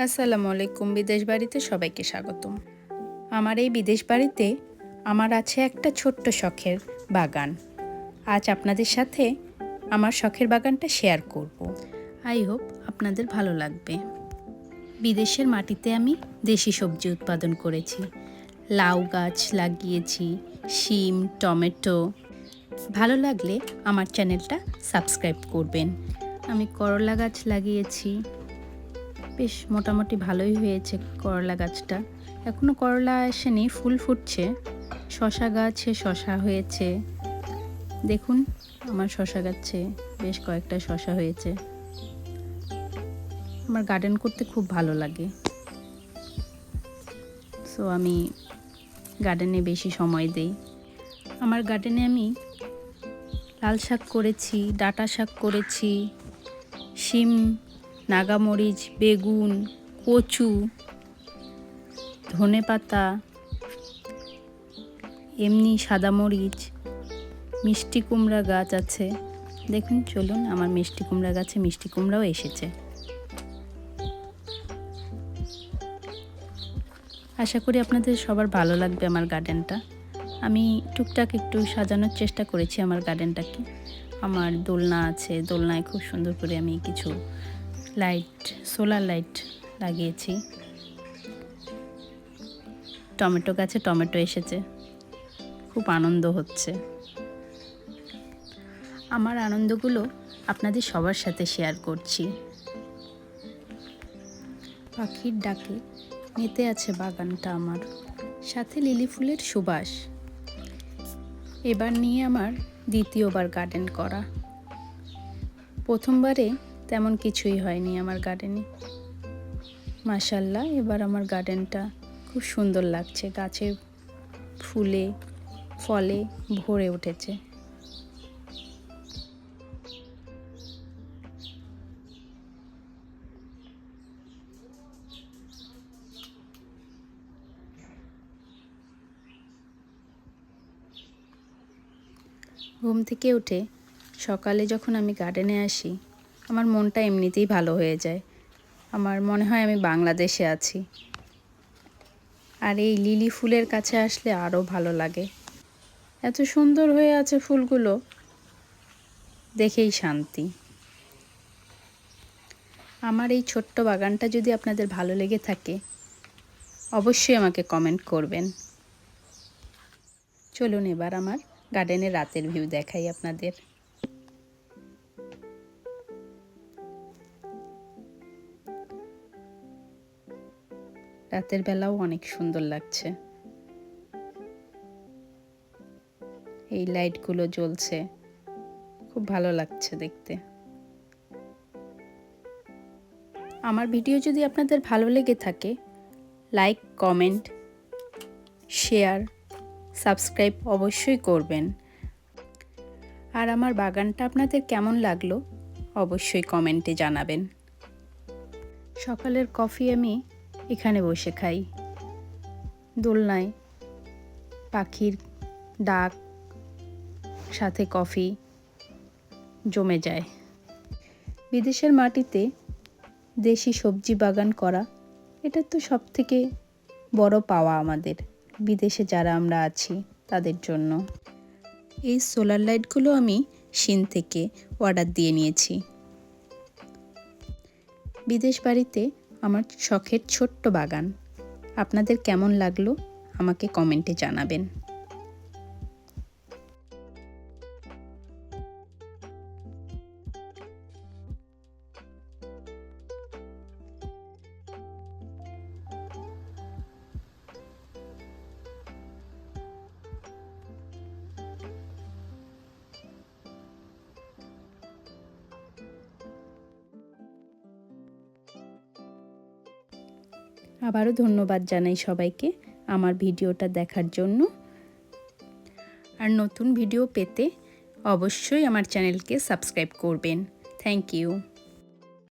আসসালামু আলাইকুম। বিদেশ বাড়িতে সবাইকে স্বাগতম। আমার এই বিদেশ বাড়িতে আমার আছে একটা ছোট্ট শখের বাগান। আজ আপনাদের সাথে আমার শখের বাগানটা শেয়ার করব। আই হোপ আপনাদের ভালো লাগবে। বিদেশের মাটিতে আমি দেশি সবজি উৎপাদন করেছি। লাউ গাছ লাগিয়েছি, শিম, টমেটো। ভালো লাগলে আমার চ্যানেলটা সাবস্ক্রাইব করবেন। আমি করলা গাছ লাগিয়েছি, বেশ মোটামুটি ভালোই হয়েছে করলা গাছটা। এখনও করলা আসেনি, ফুল ফুটছে। শশা গাছে শশা হয়েছে, দেখুন আমার শশা গাছে বেশ কয়েকটা শশা হয়েছে। আমার গার্ডেন করতে খুব ভালো লাগে, সো আমি গার্ডেনে বেশি সময় দেই। আমার গার্ডেনে আমি লাল শাক করেছি, ডাঁটা শাক করেছি, শিম, নাগামরিচ, বেগুন, কচু, ধনেপাতা, এমনি সাদা মরিচ, মিষ্টি কুমড়া গাছ আছে। দেখুন, চলুন, আমার মিষ্টি কুমড়া গাছে মিষ্টি কুমড়াও এসেছে। আশা করি আপনাদের সবার ভালো লাগবে আমার গার্ডেনটা। আমি টুকটাক একটু সাজানোর চেষ্টা করেছি আমার গার্ডেনটাকে। আমার দোলনা আছে, দোলনায় খুব সুন্দর করে আমি কিছু লাইট, সোলার লাইট লাগিয়েছি। টমেটো গাছে টমেটো এসেছে, খুব আনন্দ হচ্ছে। আমার আনন্দগুলো আপনাদের সবার সাথে শেয়ার করছি। পাখির ডাকে মেতে আছে বাগানটা আমার, সাথে লিলি ফুলের সুবাস। এবার নিয়ে আমার দ্বিতীয়বার গার্ডেন করা। প্রথমবারে তেমন কিছুই হয়নি আমার গার্ডেনে। মাশাআল্লাহ, এবার আমার গার্ডেনটা খুব সুন্দর লাগছে, গাছের ফুলে ফলে ভরে উঠেছে। ঘুম থেকে উঠে সকালে যখন আমি গার্ডেনে আসি, আমার মনটা এমনিতেই ভালো হয়ে যায়। আমার মনে হয় আমি বাংলাদেশে আছি। আর এই লিলি ফুলের কাছে আসলে আরও ভালো লাগে। এত সুন্দর হয়ে আছে ফুলগুলো, দেখেই শান্তি। আমার এই ছোট্ট বাগানটা যদি আপনাদের ভালো লেগে থাকে, অবশ্যই আমাকে কমেন্ট করবেন। চলুন এবার আমার গার্ডেনের রাতের ভিউ দেখাই আপনাদের। রাতের বেলাও অনেক সুন্দর লাগছে, এই লাইটগুলো জ্বলছে, খুব ভালো লাগছে দেখতে। আমার ভিডিও যদি আপনাদের ভালো লেগে থাকে, লাইক, কমেন্ট, শেয়ার, সাবস্ক্রাইব অবশ্যই করবেন। আর আমার বাগানটা আপনাদের কেমন লাগলো অবশ্যই কমেন্টে জানাবেন। সকালের কফি আমি এখানে বসে খাই, দোলনায় পাখির ডাক সাথে কফি জমে যায়। বিদেশের মাটিতে দেশি সবজি বাগান করা, এটা তো সবথেকে বড় পাওয়া আমাদের বিদেশে যারা আমরা আছি তাদের জন্য। এই সোলার লাইটগুলো আমি চীন থেকে অর্ডার দিয়ে নিয়েছি। বিদেশ বাড়িতে আমার শখের ছোট্ট বাগান আপনাদের কেমন লাগলো আমাকে কমেন্টে জানাবেন। আবারও ধন্যবাদ জানাই সবাইকে আমার ভিডিওটা দেখার জন্য। আর নতুন ভিডিও পেতে অবশ্যই আমার চ্যানেলকে সাবস্ক্রাইব করবেন। Thank you.